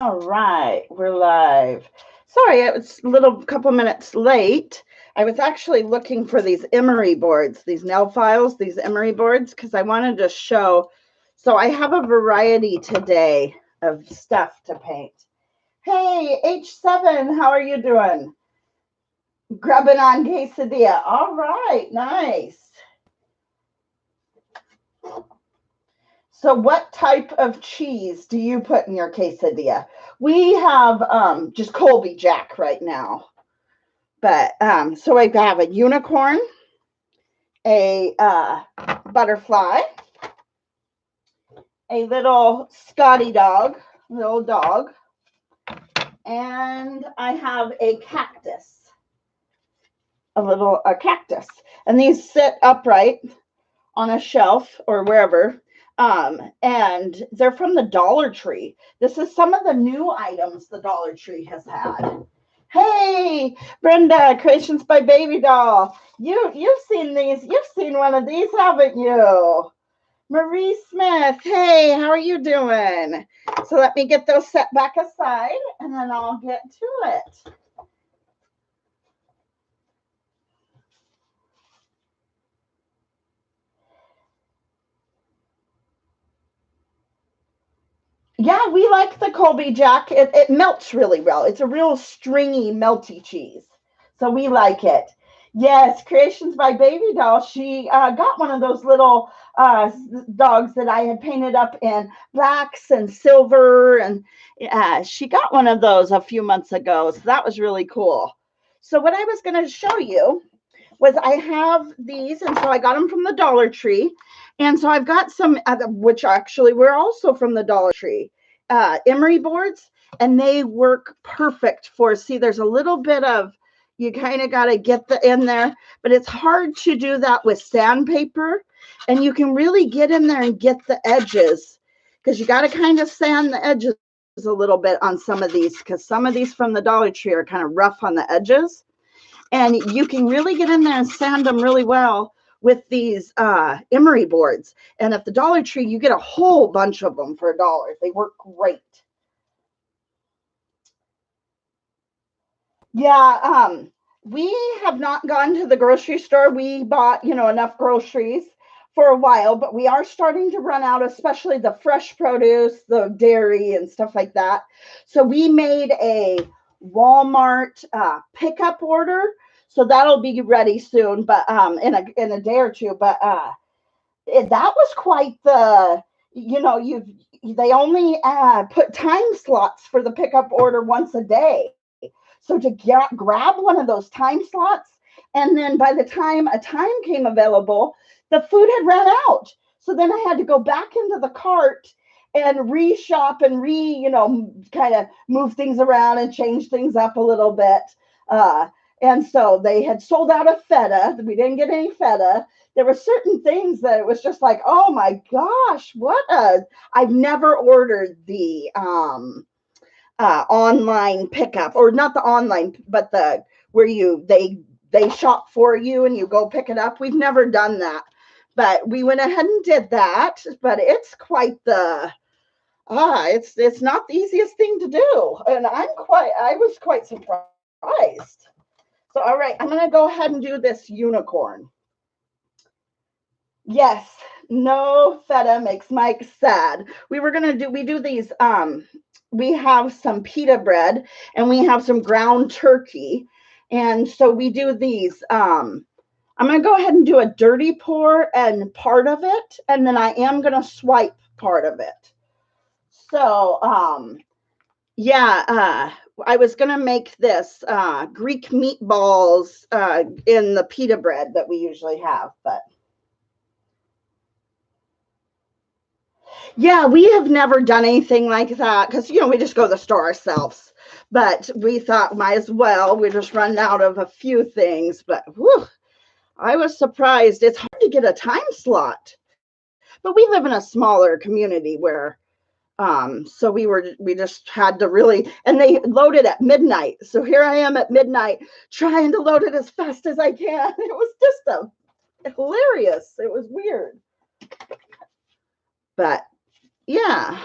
All right, we're live. Sorry, it was a couple minutes late. I was actually looking for these Emery boards, these nail files, these Emery boards, because I wanted to show. So I have a variety today of stuff to paint. Hey, H7, how are you doing? Grubbing on quesadilla. All right, nice. So what type of cheese do you put in your quesadilla? We have just Colby Jack right now. But so I have a unicorn, a butterfly, a little Scottie Dog, little dog, and I have a cactus, a cactus. And these sit upright on a shelf or wherever. And they're from the Dollar Tree. This is some of the new items the Dollar Tree has had. Hey, Brenda, Creations by Baby Doll. You've seen these. You've seen one of these, haven't you? Marie Smith. Hey, how are you doing? So let me get those set back aside, and then I'll get to it. Yeah, we like the Colby Jack. It melts really well. It's a real stringy, melty cheese. So we like it. Yes, Creations by Baby Doll. She got one of those little dogs that I had painted up in blacks and silver. And she got one of those a few months ago. So that was really cool. So what I was going to show you was I have these. And so I got them from the Dollar Tree. And so I've got some, which actually were also from the Dollar Tree, Emery boards, and they work perfect for, see, there's a little bit of, you kind of got to get the in there, but it's hard to do that with sandpaper. And you can really get in there and get the edges because you got to kind of sand the edges a little bit on some of these because some of these from the Dollar Tree are kind of rough on the edges. And you can really get in there and sand them really well with these Emery boards. And at the Dollar Tree, you get a whole bunch of them for $1. They work great. Yeah, we have not gone to the grocery store. We bought, enough groceries for a while, but we are starting to run out, especially the fresh produce, the dairy and stuff like that. So we made a Walmart pickup order. So that'll be ready soon, but in a day or two. But that was quite the, they only put time slots for the pickup order once a day. So to grab one of those time slots, and then by the time a time came available, the food had ran out. So then I had to go back into the cart and reshop and kind of move things around and change things up a little bit. And so they had sold out of feta. We didn't get any feta. There were certain things that it was just like, oh my gosh, I've never ordered the online pickup, or not the online, but the where they shop for you and you go pick it up. We've never done that, but we went ahead and did that. But it's quite the it's not the easiest thing to do, and I was quite surprised. So all right, I'm gonna go ahead and do this unicorn. Yes, no feta makes Mike sad. We do these we have some pita bread and we have some ground turkey. And so we do these. I'm going to go ahead and do a dirty pour and part of it. And then I am going to swipe part of it. So, I was going to make this Greek meatballs in the pita bread that we usually have, but. Yeah, we have never done anything like that because, we just go to the store ourselves. But we thought might as well. We just run out of a few things. But I was surprised. It's hard to get a time slot. But we live in a smaller community where, so we just had to really, and they loaded at midnight. So here I am at midnight trying to load it as fast as I can. It was just hilarious. It was weird. But yeah.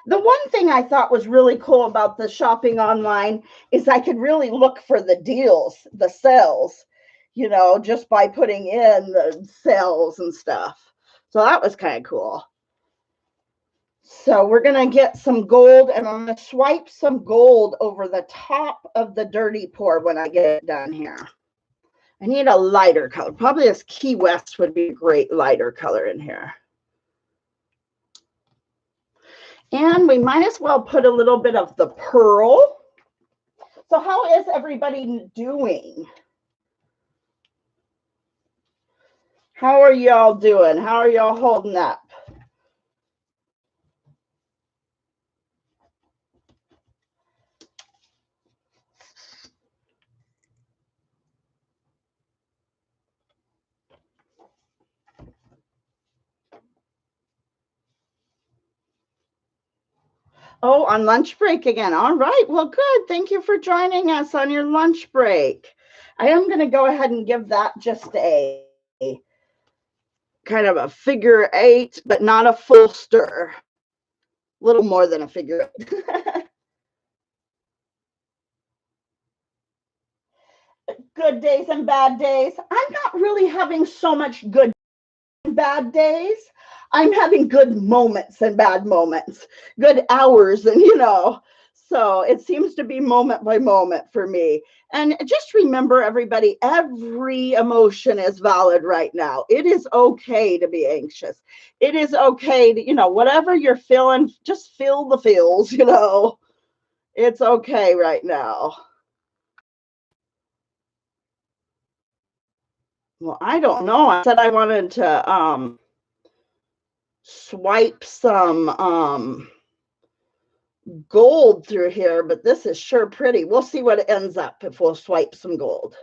The one thing I thought was really cool about the shopping online is I could really look for the deals, the sales, just by putting in the sales and stuff. So that was kind of cool. So we're going to get some gold, and I'm going to swipe some gold over the top of the dirty pour when I get it done here. I need a lighter color. Probably this Key West would be a great lighter color in here. And we might as well put a little bit of the pearl. So how is everybody doing? How are y'all doing? How are y'all holding up? Oh, on lunch break again. All right. Well, good. Thank you for joining us on your lunch break. I am going to go ahead and give that just a kind of a figure 8, but not a full stir. A little more than a figure 8. Good days and bad days. I'm not really having so much good and bad days. I'm having good moments and bad moments, good hours, and so it seems to be moment by moment for me. And just remember, everybody, every emotion is valid right now. It is okay to be anxious. It is okay to, whatever you're feeling, just feel the feels, It's okay right now. Well, I don't know. I said I wanted to swipe some gold through here, but this is sure pretty. We'll see what it ends up if we'll swipe some gold.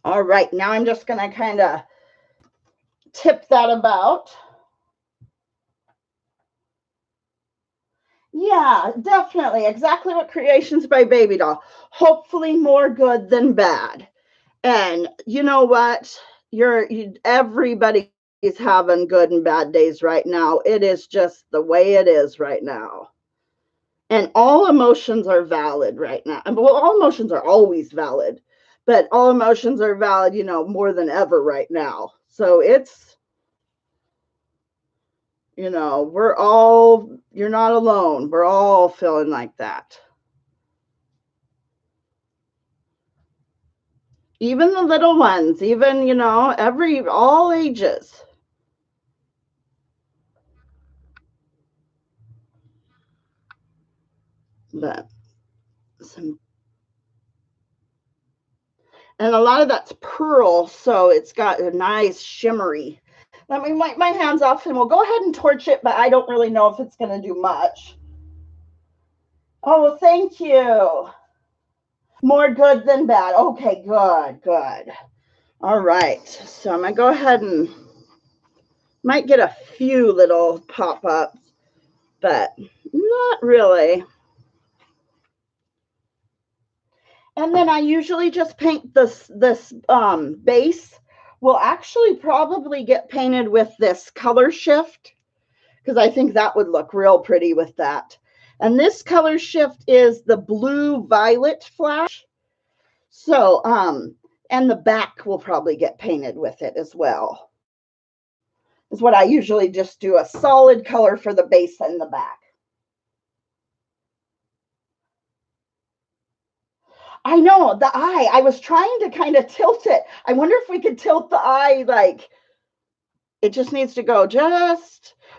All right, now I'm just going to kind of tip that about. Yeah, definitely. Exactly what Creations by Baby Doll. Hopefully more good than bad. And you know what? Everybody is having good and bad days right now. It is just the way it is right now. And all emotions are valid right now. Well, all emotions are always valid, but all emotions are valid, more than ever right now. So it's, you're not alone. We're all feeling like that. Even the little ones, even, all ages. But and a lot of that's pearl, so it's got a nice shimmery. Let me wipe my hands off and we'll go ahead and torch it, but I don't really know if it's going to do much. Oh, thank you. More good than bad. Okay, good, good. All right, so I'm going to go ahead and might get a few little pop-ups, but not really. And then I usually just paint this base. Will actually probably get painted with this color shift because I think that would look real pretty with that. And this color shift is the blue violet flash. So, and the back will probably get painted with it as well. Is what I usually just do, a solid color for the base and the back. I know, the eye. I was trying to kind of tilt it. I wonder if we could tilt the eye, like, it just needs to go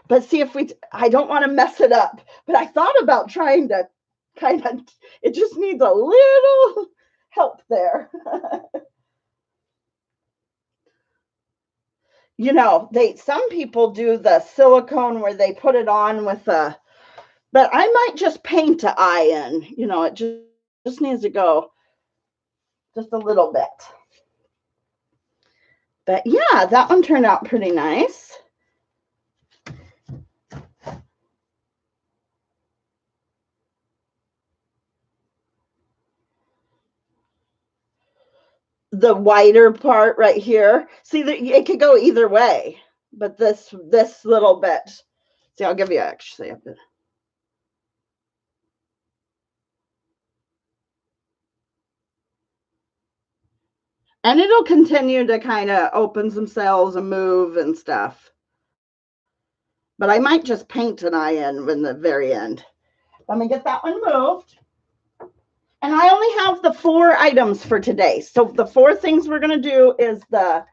but see if I don't want to mess it up. But I thought about trying to kind of, it just needs a little help there. Some people do the silicone where they put it on with but I might just paint an eye in, it just needs to go just a little bit. But yeah, that one turned out pretty nice. the wider part right here. See, it could go either way, but this little bit. See, I'll give you actually a bit. And it'll continue to kind of open some cells and move and stuff. But I might just paint an eye in the very end. Let me get that one moved. And I only have the 4 items for today. So the 4 things we're going to do is the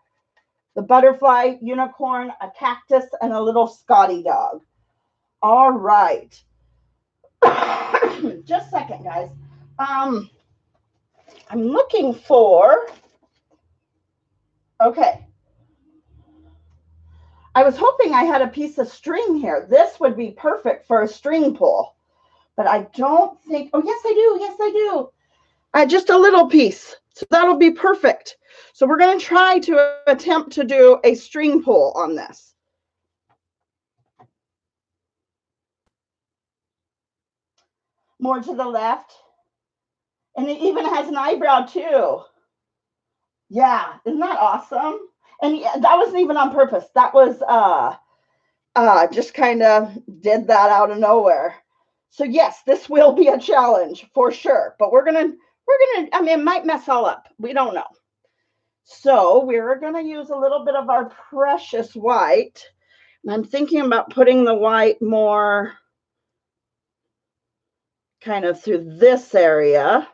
butterfly, unicorn, a cactus, and a little Scottie dog. All right. Just a second, guys. I'm looking for, okay. I was hoping I had a piece of string here. This would be perfect for a string pull, but I don't think, oh, yes, I do. Yes, I do. Just a little piece. So that'll be perfect. So we're going to try to attempt to do a string pull on this. More to the left. And it even has an eyebrow too. Yeah, isn't that awesome? And that wasn't even on purpose. That was just kind of did that out of nowhere. So yes, this will be a challenge for sure. But we're gonna, I mean, it might mess all up. We don't know. So we're gonna use a little bit of our precious white. And I'm thinking about putting the white more kind of through this area.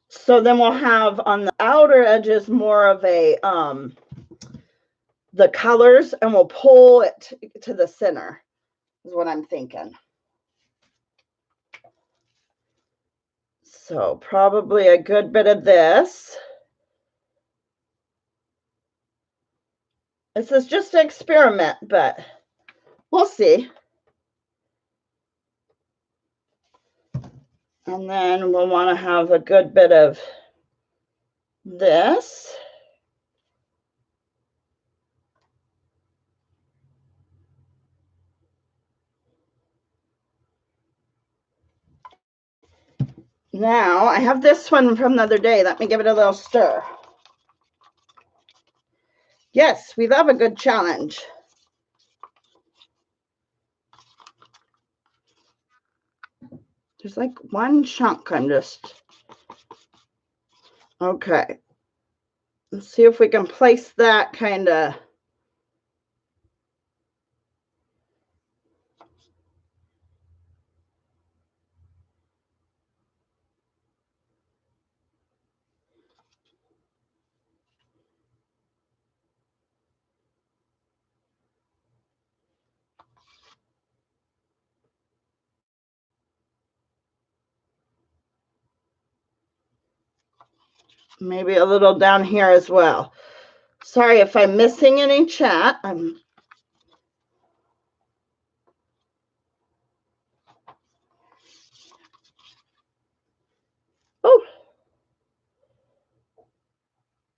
So then we'll have on the outer edges more of a the colors, and we'll pull it to the center is what I'm thinking. So probably a good bit of this. This is just an experiment, but we'll see. And then we'll want to have a good bit of this. Now, I have this one from the other day. Let me give it a little stir. Yes, we love a good challenge. There's like one chunk I'm just... Okay. Let's see if we can place that kind of... Maybe a little down here as well. Sorry if I'm missing any chat. Oh.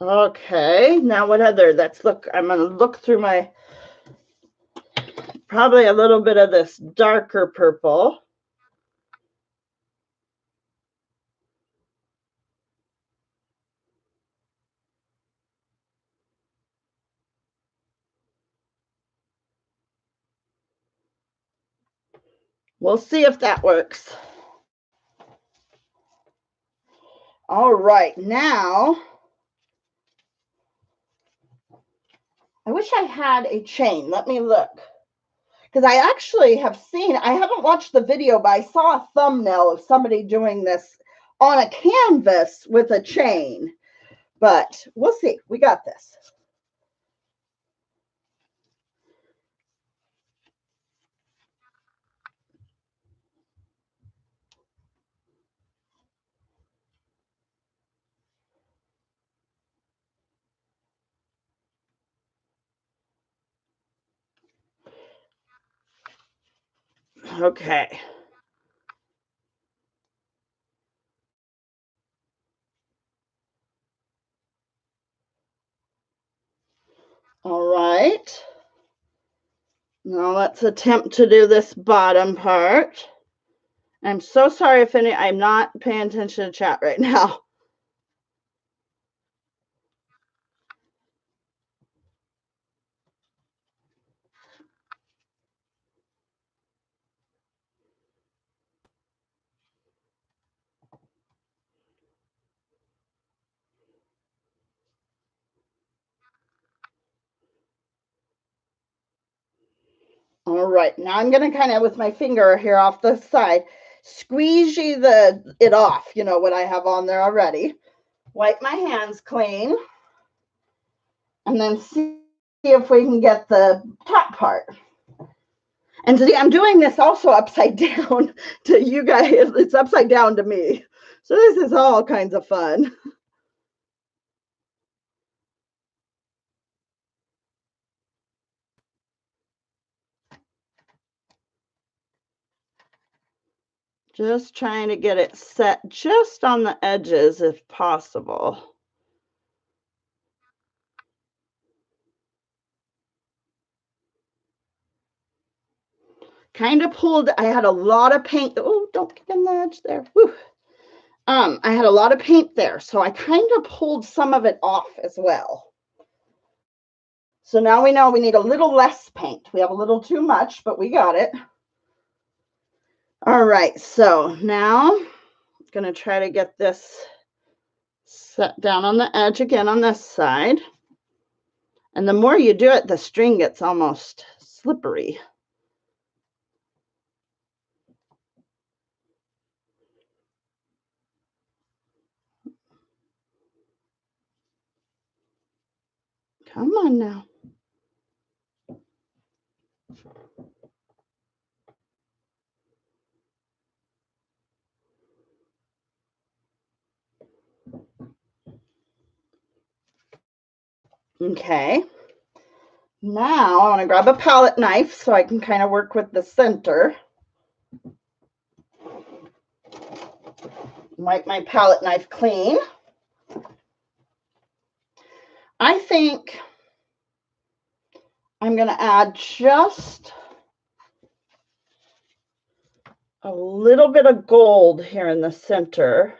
Okay. Now what other? Let's look. I'm going to look through my, probably a little bit of this darker purple. We'll see if that works. All right, now, I wish I had a chain. Let me look. Because I actually have seen, I haven't watched the video, but I saw a thumbnail of somebody doing this on a canvas with a chain. But we'll see. We got this. Okay. All right. Now let's attempt to do this bottom part. I'm so sorry if I'm not paying attention to chat right now. All right, now I'm gonna kind of with my finger here off the side, squeeze it off, you know, what I have on there already. Wipe my hands clean, and then see if we can get the top part. And see, I'm doing this also upside down to you guys. It's upside down to me. So this is all kinds of fun. Just trying to get it set just on the edges if possible. Kind of pulled, I had a lot of paint. Oh, don't get in the edge there. Whew. I had a lot of paint there, so I kind of pulled some of it off as well. So now we know we need a little less paint. We have a little too much, but we got it. All right, so now I'm going to try to get this set down on the edge again on this side. And the more you do it, the string gets almost slippery. Come on now. Okay. Now I want to grab a palette knife so I can kind of work with the center. Wipe my palette knife clean. I think I'm going to add just a little bit of gold here in the center.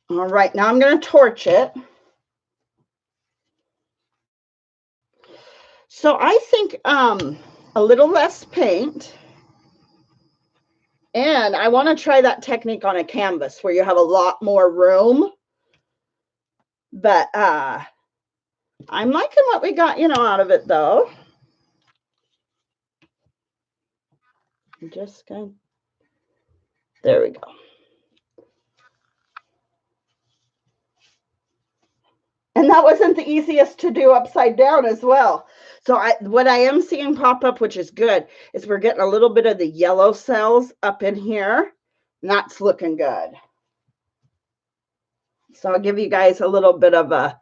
All right, now I'm going to torch it. So I think a little less paint. And I want to try that technique on a canvas where you have a lot more room. But I'm liking what we got, you know, out of it though. I'm just going, there we go. And that wasn't the easiest to do upside down as well. So what I am seeing pop up, which is good, is we're getting a little bit of the yellow cells up in here. And that's looking good. So I'll give you guys a little bit of a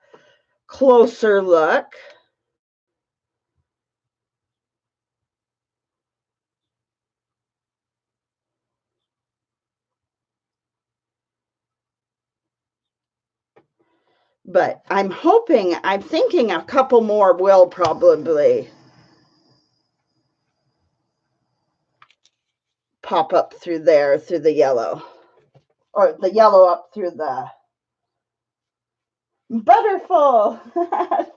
closer look. But I'm thinking a couple more will probably pop up through there, through the yellow. Or the yellow up through the butterful.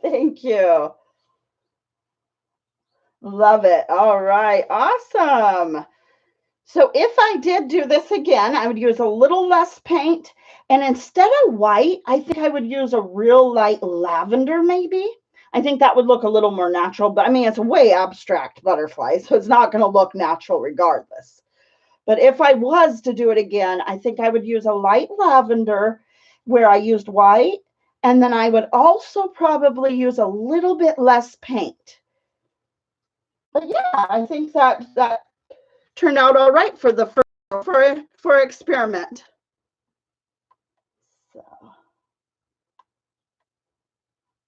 Thank you. Love it. All right. Awesome. So if I did do this again, I would use a little less paint. And instead of white, I think I would use a real light lavender maybe. I think that would look a little more natural. But I mean, it's a way abstract butterfly, so it's not going to look natural regardless. But if I was to do it again, I think I would use a light lavender where I used white. And then I would also probably use a little bit less paint. But yeah, I think that turned out all right for the for experiment. So,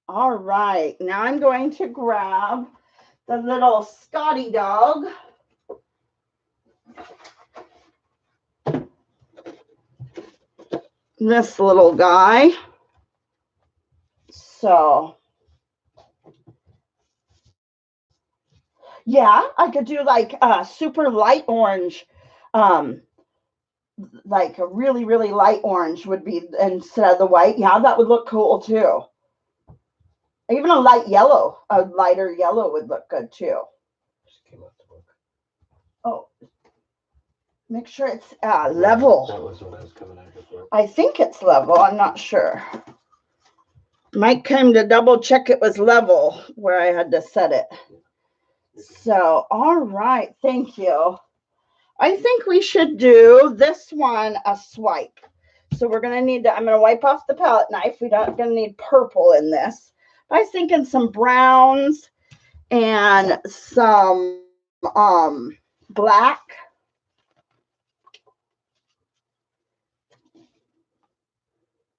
all right, now I'm going to grab the little Scottie Dog. this little guy. So yeah, I could do like super light orange. Like a really, really light orange would be instead of the white. Yeah, that would look cool too. Even a light yellow, a lighter yellow would look good too. Oh, make sure it's level. That was what I was coming after for. I think it's level. I'm not sure. Mike came to double check it was level where I had to set it. So, all right. Thank you. I think we should do this one a swipe. So we're going to need to, I'm going to wipe off the palette knife. We're not going to need purple in this. I was thinking some browns and some black.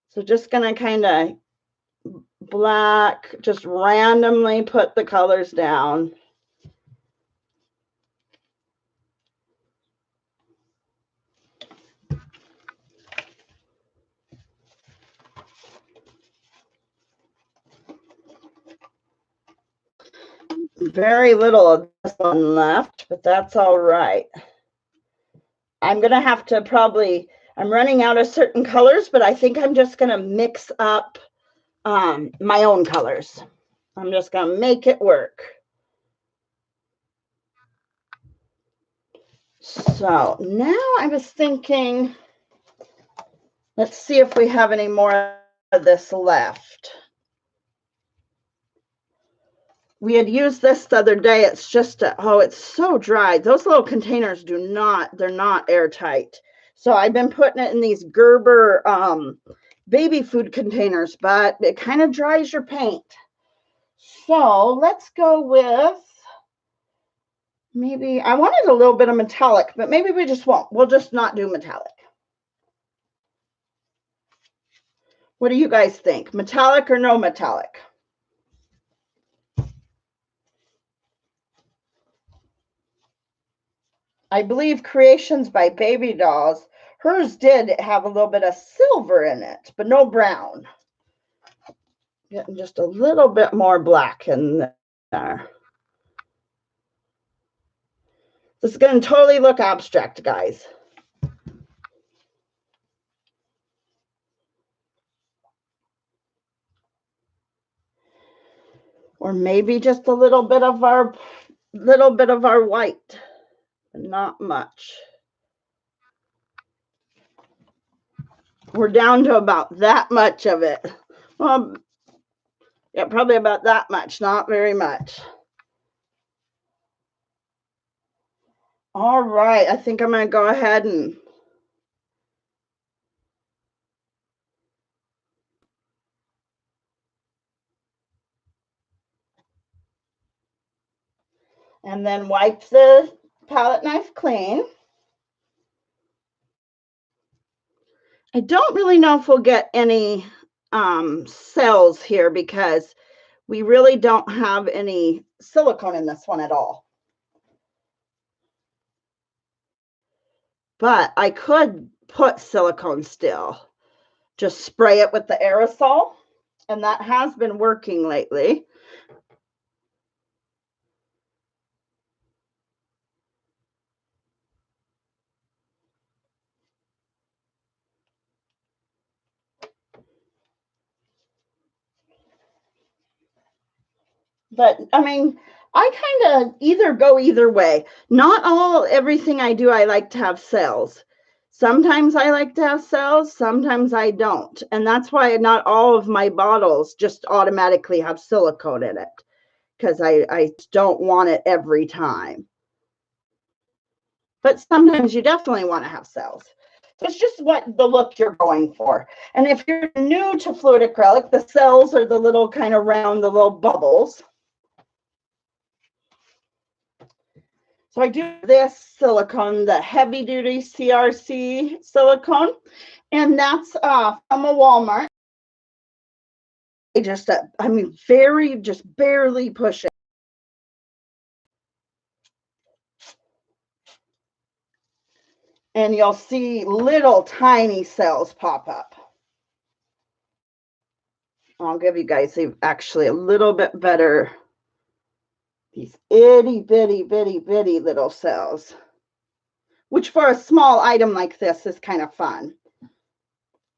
So just going to kind of black, just randomly put the colors down. Very little of this one left, but that's all right. I'm going to have to probably, I'm running out of certain colors, but I think I'm just going to mix up my own colors. I'm just going to make it work. So now I was thinking, let's see if we have any more of this left. We had used this the other day. It's just, oh, it's so dry. Those little containers do not, they're not airtight. So I've been putting it in these Gerber baby food containers, but it kind of dries your paint. So let's go with, maybe, I wanted a little bit of metallic, but maybe we just won't. We'll just not do metallic. What do you guys think? Metallic or no metallic? I believe Creations by Baby Dolls, hers did have a little bit of silver in it, but no brown. Getting just a little bit more black in there. This is going to totally look abstract, guys. Or maybe just a little bit of our white, not much. We're down to about that much of it. Well, yeah, probably about that much, not very much. All right, I think I'm going to go ahead and then wipe the palette knife clean. I don't really know if we'll get any cells here because we really don't have any silicone in this one at all. But I could put silicone still. Just spray it with the aerosol, and that has been working lately. But I mean, I kind of either way. Not everything I do, I like to have cells. Sometimes I like to have cells, sometimes I don't. And that's why not all of my bottles just automatically have silicone in it, because I don't want it every time. But sometimes you definitely want to have cells. So it's just what the look you're going for. And if you're new to fluid acrylic, the cells are the little kind of round, the little bubbles. So I do this silicone, the heavy duty CRC silicone, and that's from a Walmart. Just, I mean, just barely push it. And you'll see little tiny cells pop up. I'll give you guys actually a little bit better. These itty bitty bitty bitty little cells, which for a small item like this is kind of fun.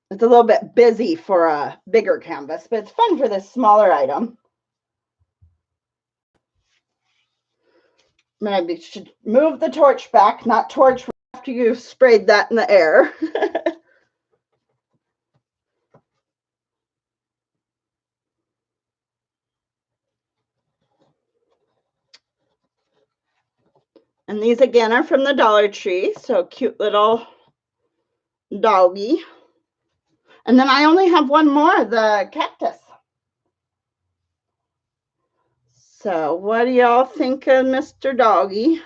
It's a little bit busy for a bigger canvas, but it's fun for this smaller item. Maybe should move the torch back, not torch after you've sprayed that in the air. And these again are from the Dollar Tree, so cute little doggy. And then I only have one more, the cactus. So what do y'all think of Mr. Doggy?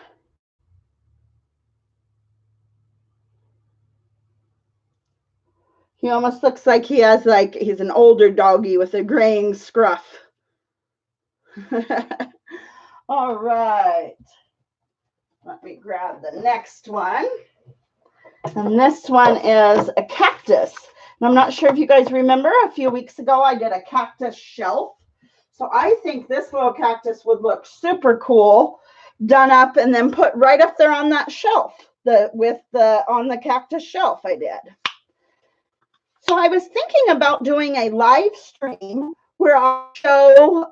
He almost looks like he has he's an older doggy with a graying scruff. All right. Let me grab the next one. And this one is a cactus. And I'm not sure if you guys remember, a few weeks ago I did a cactus shelf. So I think this little cactus would look super cool done up and then put right up there on that shelf, on the cactus shelf I did. So I was thinking about doing a live stream where I'll show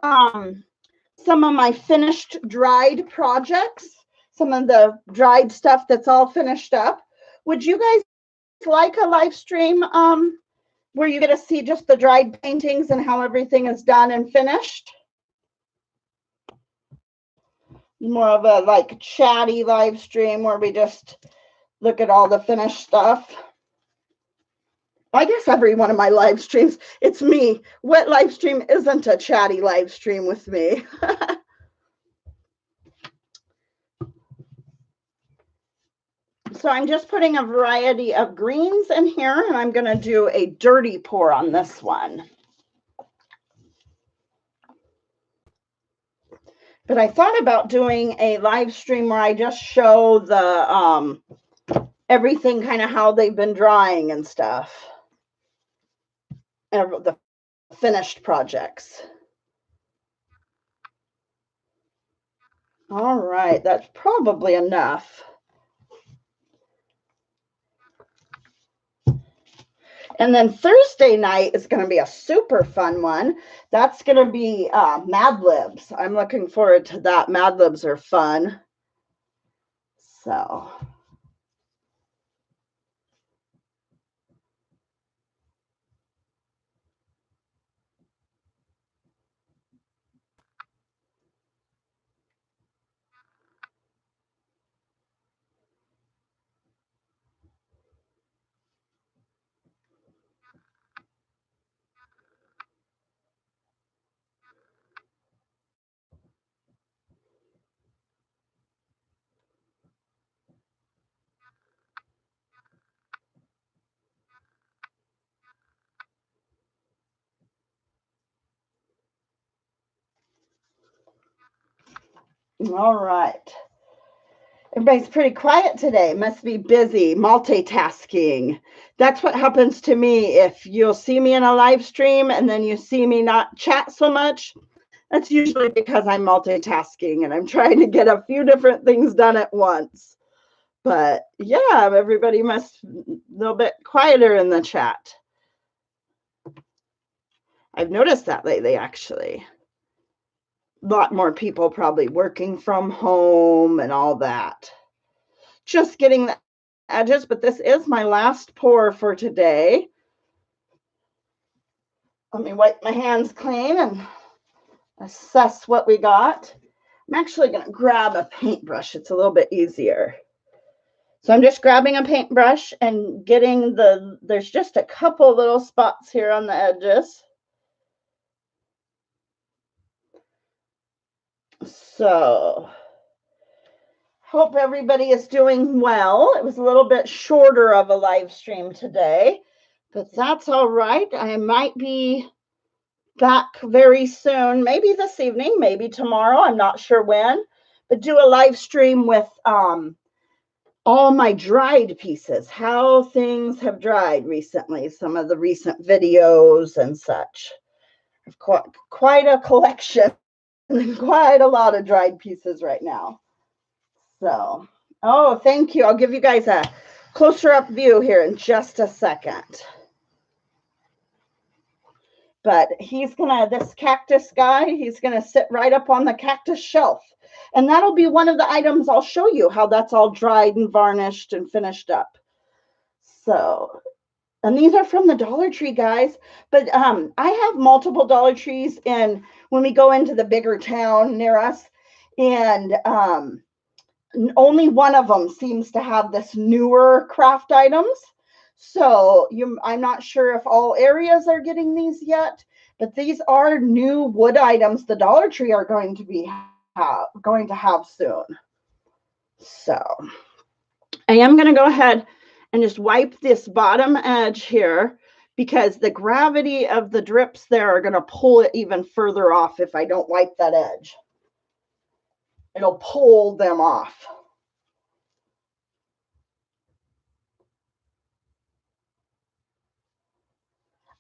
some of my finished dried projects, some of the dried stuff that's all finished up. Would you guys like a live stream where you get to see just the dried paintings and how everything is done and finished? More of a chatty live stream where we just look at all the finished stuff. I guess every one of my live streams, it's me. What live stream isn't a chatty live stream with me? So I'm just putting a variety of greens in here, and I'm going to do a dirty pour on this one. But I thought about doing a live stream where I just show the everything kind of how they've been drying and stuff. The finished projects. All right, that's probably enough. And then Thursday night is going to be a super fun one. That's going to be Mad Libs. I'm looking forward to that. Mad Libs are fun. So. All right. Everybody's pretty quiet today. Must be busy multitasking. That's what happens to me. If you'll see me in a live stream and then you see me not chat so much, that's usually because I'm multitasking and I'm trying to get a few different things done at once. But yeah, everybody must be a little bit quieter in the chat. I've noticed that lately, actually. A lot more people probably working from home and all that. Just getting the edges, but this is my last pour for today. Let me wipe my hands clean and assess what we got. I'm actually going to grab a paintbrush. It's a little bit easier. So I'm just grabbing a paintbrush and getting there's just a couple little spots here on the edges. So, hope everybody is doing well. It was a little bit shorter of a live stream today, but that's all right. I might be back very soon, maybe this evening, maybe tomorrow. I'm not sure when, but do a live stream with all my dried pieces, how things have dried recently, some of the recent videos and such. I've quite a collection and quite a lot of dried pieces right now. So, oh, thank you. I'll give you guys a closer up view here in just a second. But this cactus guy, he's gonna sit right up on the cactus shelf. And that'll be one of the items I'll show you how that's all dried and varnished and finished up. So, and these are from the Dollar Tree, guys. But I have multiple Dollar Trees when we go into the bigger town near us. And only one of them seems to have this newer craft items. So I'm not sure if all areas are getting these yet, but these are new wood items the Dollar Tree are going to have soon. So I am going to go ahead and just wipe this bottom edge here because the gravity of the drips there are going to pull it even further off if I don't wipe that edge. It'll pull them off.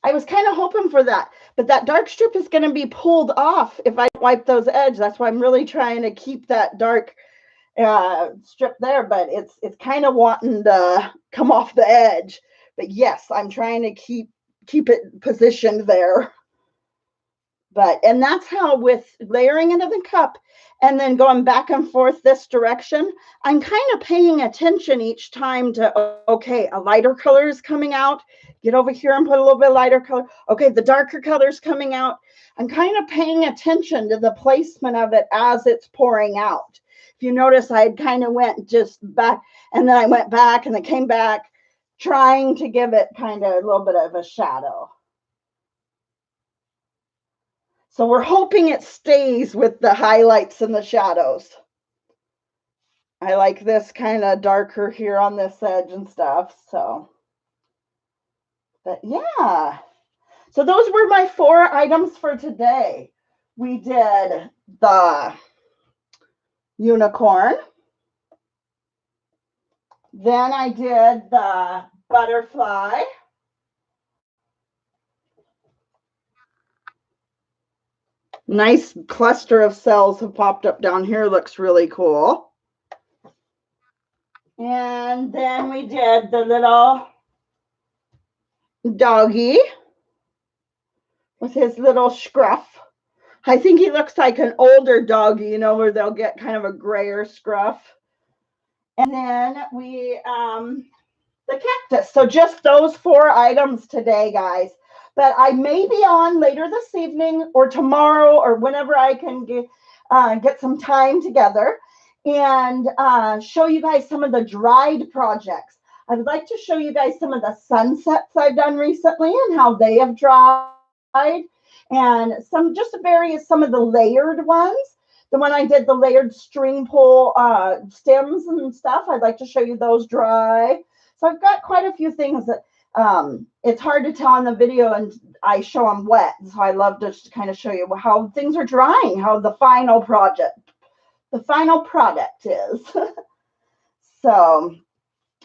I was kind of hoping for that, but that dark strip is going to be pulled off if I wipe those edges. That's why I'm really trying to keep that dark strip there, but it's kind of wanting to come off the edge. But yes, I'm trying to keep it positioned there. And that's how with layering into the cup and then going back and forth this direction, I'm kind of paying attention each time to, okay, a lighter color is coming out. Get over here and put a little bit lighter color. Okay, the darker color is coming out. I'm kind of paying attention to the placement of it as it's pouring out. If you notice, I kind of went just back and then I went back and then came back, trying to give it kind of a little bit of a shadow. So we're hoping it stays with the highlights and the shadows. I like this kind of darker here on this edge and stuff. So, but yeah. So those were my 4 items for today. We did the unicorn. Then I did the butterfly. Nice cluster of cells have popped up down here. Looks really cool. And then we did the little doggy with his little scruff. I think he looks like an older doggy, you know, where they'll get kind of a grayer scruff. And then the cactus. So just those 4 items today, guys. But I may be on later this evening or tomorrow or whenever I can get some time together and show you guys some of the dried projects. I would like to show you guys some of the sunsets I've done recently and how they have dried, and some of the layered ones. The one I did, the layered string pull stems and stuff, I'd like to show you those dry. So I've got quite a few things that it's hard to tell in the video and I show them wet. So I love to just kind of show you how things are drying, how the final product is. So,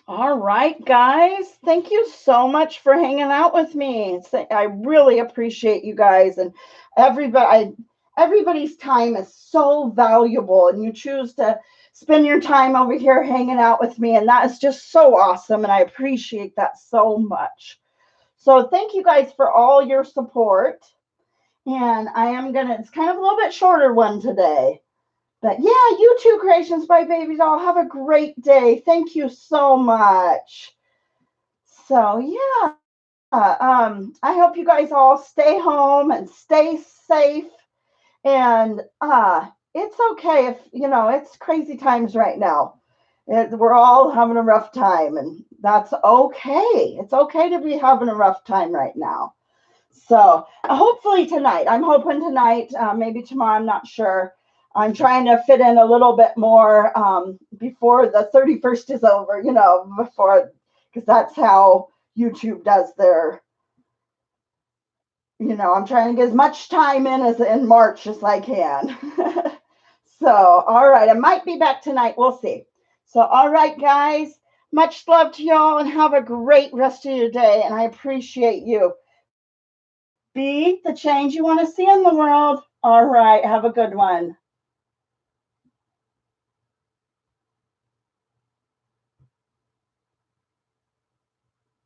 all right, guys, thank you so much for hanging out with me. I really appreciate you guys, and everybody's time is so valuable, and you choose to spend your time over here hanging out with me, and that is just so awesome, and I appreciate that so much. So thank you guys for all your support, and it's kind of a little bit shorter one today. But yeah, you too, Creations by Baby Doll. Have a great day. Thank you so much. So yeah, I hope you guys all stay home and stay safe. And it's okay if, it's crazy times right now. We're all having a rough time, and that's okay. It's okay to be having a rough time right now. So hopefully tonight, maybe tomorrow, I'm not sure. I'm trying to fit in a little bit more before the 31st is over, because that's how YouTube does their, I'm trying to get as much time in March as I can. So, all right, I might be back tonight. We'll see. So, all right, guys, much love to y'all and have a great rest of your day. And I appreciate you. Be the change you want to see in the world. All right. Have a good one.